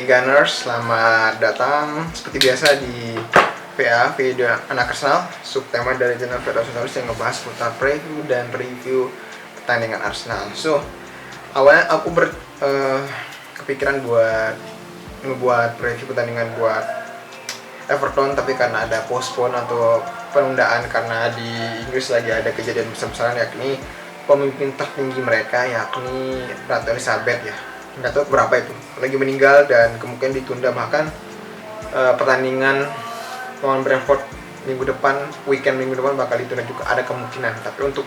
Oke Gunners, selamat datang seperti biasa di VA, video anak Arsenal. Subtema dari channel VA Arsenal yang ngebahas putar preview dan review pertandingan Arsenal. So, awalnya aku kepikiran buat ngebuat preview pertandingan buat Everton, tapi karena ada postpone atau penundaan karena di Inggris lagi ada kejadian besar-besaran, yakni pemimpin tertinggi mereka, yakni Ratu Elizabeth ya, nggak tahu berapa itu, lagi meninggal dan kemungkinan ditunda. Bahkan pertandingan lawan Brentford weekend minggu depan bakal ditunda juga, ada kemungkinan. Tapi untuk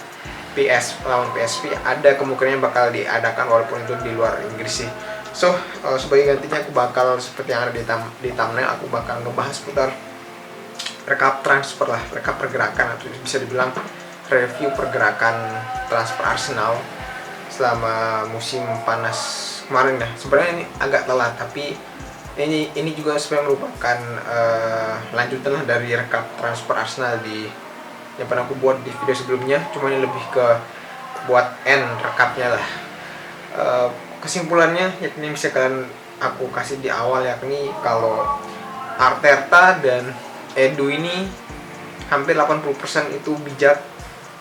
lawan PSV ada kemungkinan bakal diadakan walaupun itu di luar Inggris sih. So sebagai gantinya aku bakal seperti yang ada di thumbnail, aku bakal ngebahas putar rekap transfer lah, rekap pergerakan, atau bisa dibilang review pergerakan transfer Arsenal selama musim panas kemarin ya. Sebenarnya ini agak telat, tapi ini juga sebenarnya merupakan lanjutan lah dari rekap transfer Arsenal yang pernah aku buat di video sebelumnya. Cuma ini lebih ke buat rekapnya lah. Kesimpulannya yakni bisa aku kasih di awal, yakni kalau Arteta dan Edu ini hampir 80% itu bijak,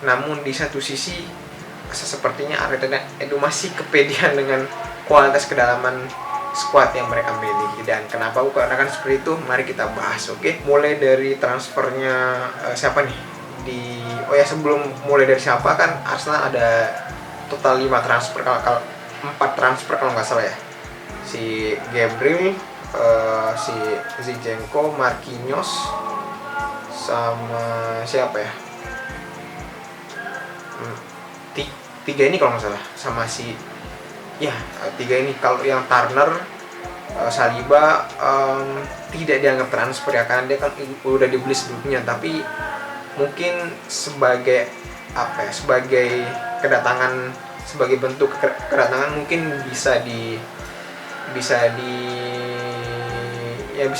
namun di satu sisi sepertinya Arteta dan Edu masih kepedean dengan kualitas kedalaman squad yang mereka miliki. Dan kenapa aku katakan seperti itu, mari kita bahas. Oke, mulai dari transfernya siapa nih sebelum mulai dari siapa, kan Arsenal ada total 5 transfer, kalau 4 transfer kalau nggak salah ya. Si Gabriel, si Zinchenko, Marquinhos, sama siapa ya, tiga ini kalau nggak salah, sama tiga ini. Kalau yang Turner, Saliba tidak dianggap transfer ya, karena dia kan udah dibeli sebelumnya, tapi mungkin sebagai kedatangan, sebagai bentuk kedatangan, mungkin bisa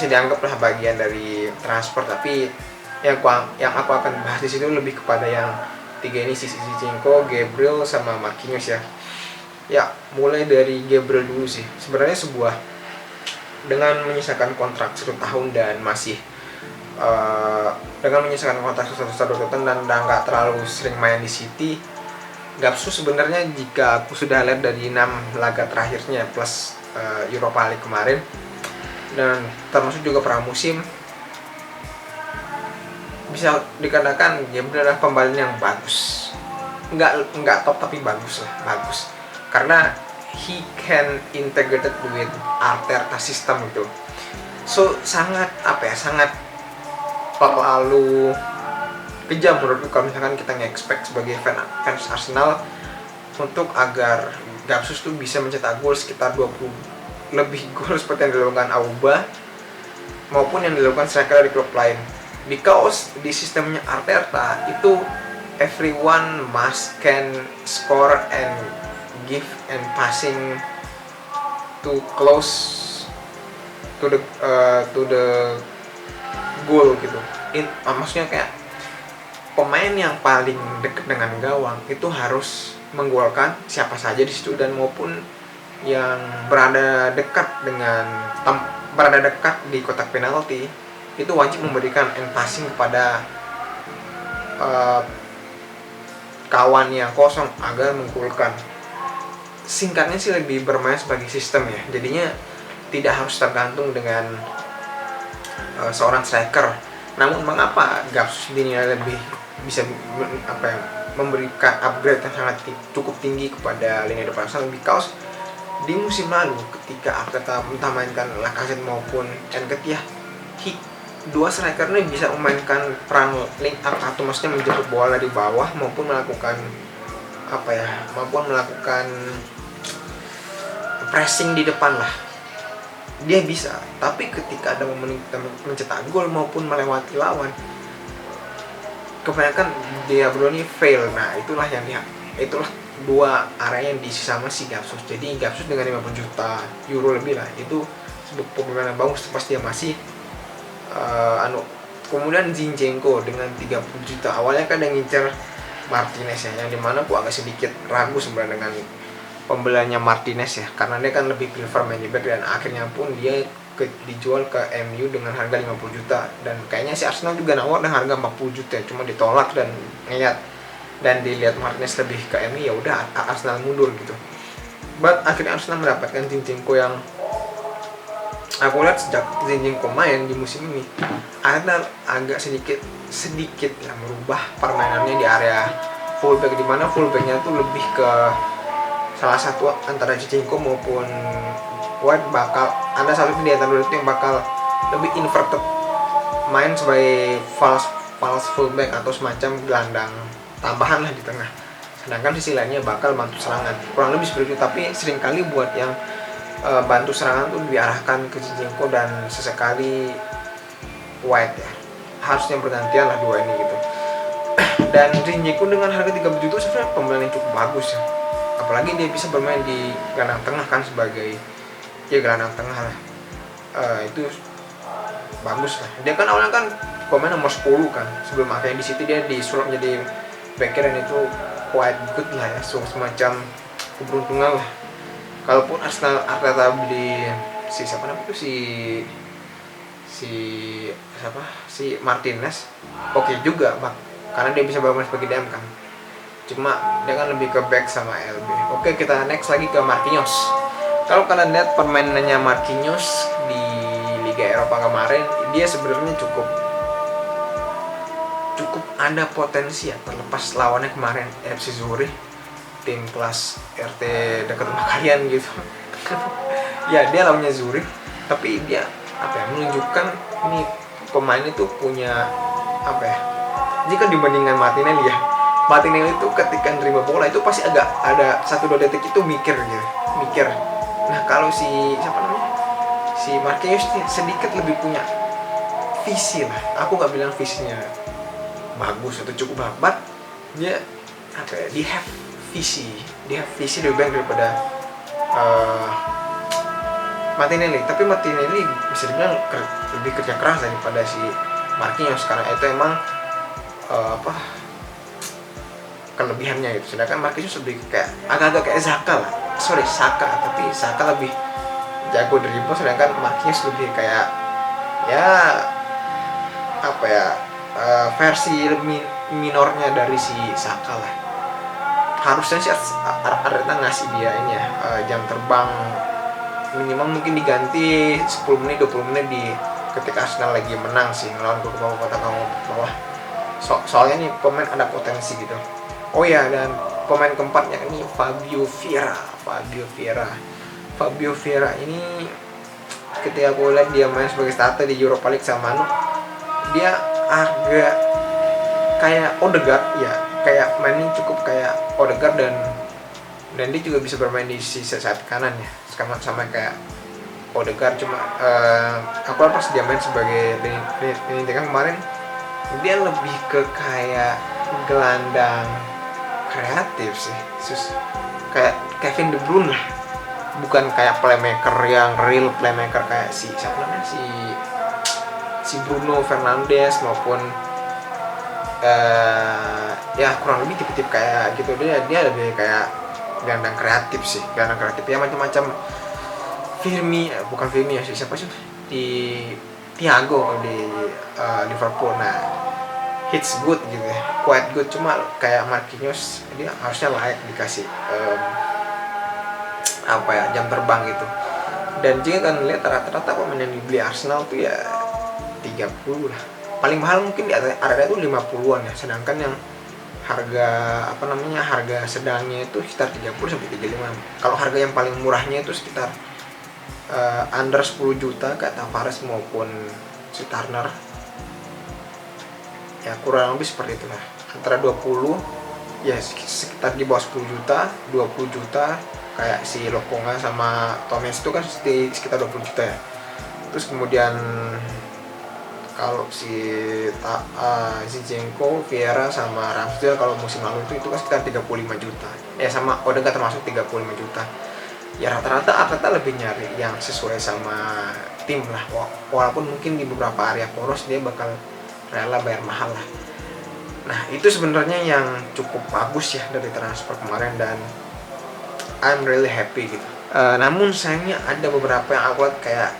dianggap lah bagian dari transfer. Tapi yang aku akan bahas di situ lebih kepada yang tiga ini, si Zinchenko, Gabriel, sama Marquinhos ya. Ya, mulai dari Gabriel dulu sih. Sebenarnya dengan menyisakan kontrak 1 tahun dan masih dengan menyisakan kontrak 1 tahun dan nggak terlalu sering main di City, Gapsus sebenarnya, jika aku sudah lihat dari 6 laga terakhirnya plus Europa League kemarin dan termasuk juga pramusim, bisa dikatakan Gabriel adalah pembalin yang bagus. Nggak top tapi bagus, karena he can integrated with Arteta system itu. So sangat terlalu kejam menurutku kalau misalkan kita nge-expect sebagai fans Arsenal untuk agar Gapsus tuh bisa mencetak gol sekitar 20 lebih gol seperti yang dilakukan Auba maupun yang dilakukan striker dari klub lain. Because di sistemnya Arteta itu everyone must can score and give and passing to close to the goal gitu. Maksudnya kayak pemain yang paling dekat dengan gawang itu harus menggolkan siapa saja di situ, dan maupun yang berada dekat di kotak penalti itu wajib memberikan end passing kepada kawan yang kosong agar menggolkan. Singkatnya sih lebih bermain sebagai sistem ya, jadinya tidak harus tergantung dengan seorang striker. Namun mengapa Gapsus dinilai lebih bisa memberikan upgrade yang sangat cukup tinggi kepada lini depan Arsenal? Because di musim lalu ketika Arteta entah mainkan Lacazette maupun Nketiah, dua striker ini bisa memainkan peran link up, atau maksudnya menjemput bola di bawah maupun melakukan pressing di depan lah. Dia bisa, tapi ketika ada momen mencetak gol maupun melewati lawan, kebanyakan dia ini fail. Nah, itulah dua area yang diisi sama si Gapsus. Jadi Gapsus dengan 50 juta euro lebih lah, itu sebuah pemain yang bagus pas dia masih kemudian Zinchenko dengan 30 juta. Awalnya kan yang ngincer Martinez ya, yang dimana aku agak sedikit ragu sebenarnya dengan pembeliannya Martinez ya, karena dia kan lebih prefer main di back, dan akhirnya pun dia dijual ke MU dengan harga 50 juta, dan kayaknya si Arsenal juga nawar dengan harga 40 juta, cuma ditolak dan ngeliat dan dilihat Martinez lebih ke MU, ya udah Arsenal mundur gitu. But akhirnya Arsenal mendapatkan Zinchenko yang aku lihat sejak Zinchenko main di musim ini Arsenal agak sedikit ya merubah permainannya di area fullback, dimana fullbacknya tuh lebih ke salah satu antara Zinchenko maupun White bakal ada satu di antara itu yang bakal lebih inverted, main sebagai false fullback atau semacam gelandang tambahan lah di tengah, sedangkan sisi lainnya bakal bantu serangan, kurang lebih seperti itu. Tapi seringkali buat yang bantu serangan tuh diarahkan ke Zinchenko dan sesekali White ya, harusnya bergantian lah dua ini gitu. Dan Zinchenko dengan harga 30 juta sebenarnya pembelian yang cukup bagus ya, apalagi dia bisa bermain di gelandang tengah kan, sebagai ya gelandang tengah lah. Itu bagus lah. Dia kan awalnya kan pemain nomor 10 kan, sebelum akhirnya di City dia disuruh menjadi backer, dan itu quite good lah ya, semacam keberuntungan lah. Kalaupun Arteta beli siapa namanya itu si Martinez, oke juga bang, karena dia bisa bermain sebagai DM kan, cuma dia kan lebih ke back sama LB. Oke, kita next lagi ke Marquinhos. Kalau kalian lihat permainannya Marquinhos di Liga Eropa kemarin, dia sebenarnya cukup ada potensi ya, terlepas lawannya kemarin FC Zurich, tim kelas RT dekat rumah kalian gitu. Ya dia lawannya Zurich, tapi dia menunjukkan ini pemain itu punya jika dibandingkan Martinelli itu ketika nerima bola itu pasti agak ada 1-2 detik itu mikir. Nah kalau si Marquinhos sedikit lebih punya visi lah. Aku nggak bilang visinya bagus atau cukup hebat, dia have visi lebih baik daripada Martinelli. Tapi Martinelli bisa dibilang lebih kerja keras daripada si Marquinhos, karena itu emang kelebihannya gitu. Sedangkan Marquinhos lebih kayak agak-agak kayak Saka, tapi Saka lebih jago dribble, sedangkan Marquinhos lebih kayak versi minornya dari si Saka lah. Harusnya sih Arteta ngasih dia ini ya, jam terbang minimal mungkin diganti 10 menit 20 menit ketika Arsenal lagi menang sih ngelawan kota bawah. Soalnya nih pemain ada potensi gitu. Oh ya, dan pemain keempatnya ini Fabio Vieira ini ketika aku lihat dia main sebagai starter di Europa League sama dia agak kayak Odegaard ya, kayak mainnya cukup kayak Odegaard, dan dia juga bisa bermain di sisi sayap kanan ya, sama kayak Odegaard. Cuma aku pas dia main sebagai lini tengah kemarin, dia lebih ke kayak gelandang kreatif sih, kayak Kevin De Bruyne lah, bukan kayak playmaker yang real playmaker kayak si Bruno Fernandes maupun ya kurang lebih tipe-tipe kayak gitu. Dia lebih kayak gelandang kreatif ya, macam-macam bukan Firmi ya, siapa sih di Thiago di Liverpool. Nah, hits good gitu ya, quite good. Cuma kayak Marquinhos, dia harusnya layak dikasih jam terbang gitu. Dan jika kan lihat rata-rata pemain yang dibeli Arsenal tuh ya 30 lah, paling mahal mungkin di area itu 50-an ya, sedangkan yang harga sedangnya itu sekitar 30-35. Kalau harga yang paling murahnya itu sekitar under 10 juta kayak Tavares maupun si Turner ya, kurang lebih seperti itulah, antara 20 ya, sekitar di bawah 10 juta 20 juta kayak si Lokonga sama Thomas itu kan sekitar 20 juta ya. Terus kemudian kalau si Zinchenko, Vieira sama Ramsdale kalau musim lalu itu kan sekitar 35 juta ya, sama Odegaard termasuk 35 juta ya. Rata-rata lebih nyari yang sesuai sama tim lah, walaupun mungkin di beberapa area poros dia bakal rela bayar mahal lah. Nah itu sebenarnya yang cukup bagus ya dari transfer kemarin, dan I'm really happy gitu. Namun sayangnya ada beberapa yang aku lihat kayak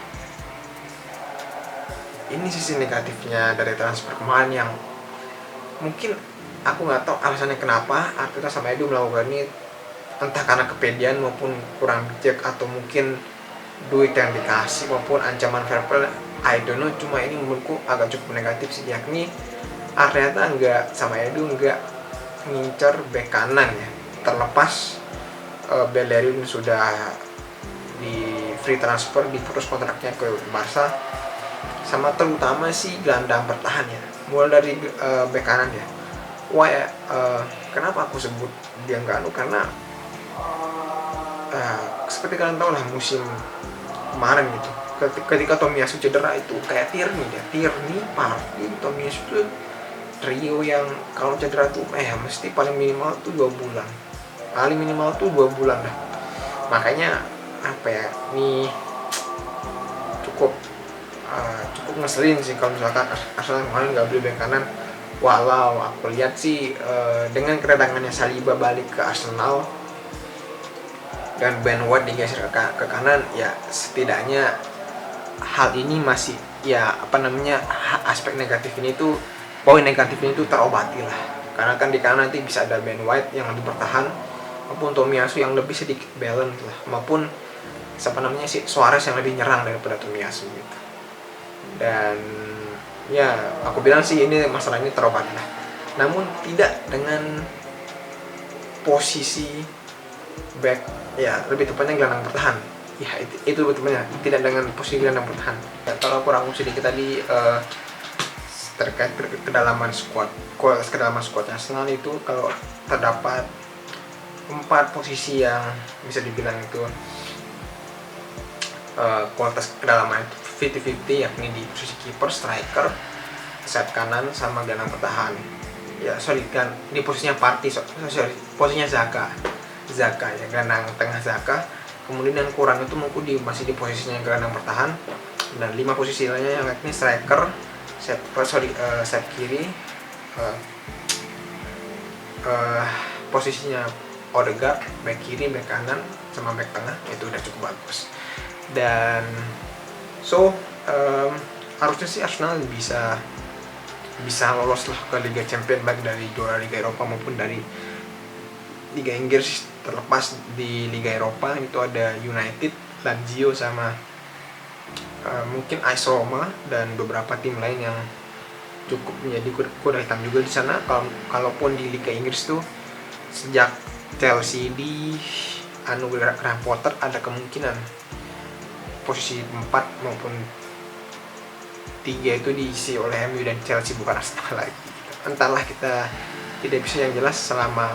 ini sisi negatifnya dari transfer kemarin yang mungkin aku nggak tahu alasannya kenapa Arteta sama Edu melakukan ini, entah karena kepedean maupun kurang bijak atau mungkin duit yang dikasih maupun ancaman fair play, I don't know. Cuma ini menurutku agak cukup negatif sih, yakni Arteta nggak sama Edu nggak ngincer bek kanan ya, terlepas Bellerin sudah di free transfer, diputus kontraknya ke Barca, sama terutama sih gelandang bertahan ya, mulai dari bek kanan ya. Kenapa aku sebut dia nggak karena seperti kalian tahu lah musim kemarin gitu, ketika Tomiyasu cedera itu kayak Tierney, Partey, Tomiyasu itu trio yang kalau cedera tuh mesti paling minimal tuh 2 bulan, paling minimal tuh 2 bulan dah. Makanya ini cukup ngeselin sih kalau misalkan Arsenal kemarin nggak beli bek kanan. Walau aku lihat sih dengan kedatangannya Saliba balik ke Arsenal dan Ben White digeser ke kanan, ya setidaknya hal ini masih aspek negatif ini tuh, poin negatif ini tuh terobati lah. Karena kan di kanan nanti bisa ada Ben White yang lebih bertahan, maupun Tomiyasu yang lebih sedikit balance lah, maupun Suarez yang lebih nyerang daripada Tomiyasu gitu. Dan ya aku bilang sih ini masalah ini terobati lah. Namun tidak dengan posisi back, ya lebih tepatnya gelandang bertahan. Ya itu lebih tepatnya, tidak dengan posisi gelandang bertahan. Ya, kalau aku rangkum sedikit tadi terkait kedalaman squad Arsenal itu, kalau terdapat 4 posisi yang bisa dibilang itu kualitas kedalaman itu 50-50, yakni di posisi kiper, striker, sayap kanan, sama gelandang bertahan. Di posisinya Partey, posisinya Zaka ya, gelandang tengah Zaka. Kemudian yang kurang itu mungkin masih di posisinya gelandang bertahan, dan 5 posisi lainnya yakni striker, sayap kiri, posisinya Odegaard, back kiri, back kanan, sama back tengah, itu udah cukup bagus. Dan harusnya sih Arsenal bisa lolos lah ke Liga Champions, baik dari juara Liga Eropa maupun dari Liga Inggris. Terlepas di Liga Eropa itu ada United, Lazio, sama mungkin AS Roma dan beberapa tim lain yang cukup menjadi kuda hitam juga di sana. Kalaupun di Liga Inggris tuh sejak Chelsea di Graham Potter, ada kemungkinan posisi 4 maupun 3 itu diisi oleh MU dan Chelsea, bukan Arsenal lagi. Entahlah, kita tidak bisa yang jelas selama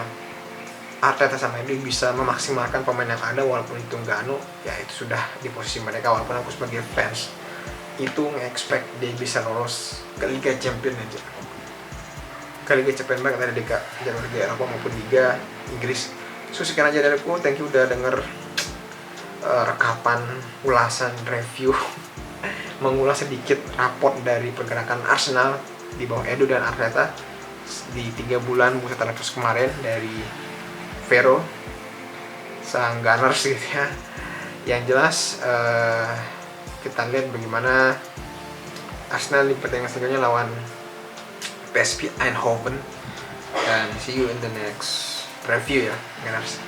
Arteta sama MU bisa memaksimalkan pemain yang ada, walaupun itu nggak ya itu sudah di posisi mereka. Walaupun aku sebagai fans itu nge-expect dia bisa lolos ke Liga Champions aja, ke Liga Champions, baik dari Liga Eropa maupun Liga Inggris. Sekian aja dari aku, thank you udah denger rekapan ulasan review mengulas sedikit raport dari pergerakan Arsenal di bawah Edu dan Arteta di 3 bulan bursa transfer kemarin dari Vero sang Gunners gitu ya. Yang jelas kita lihat bagaimana Arsenal di pertandingan selanjutnya lawan PSV Eindhoven, dan see you in the next review ya Gunners.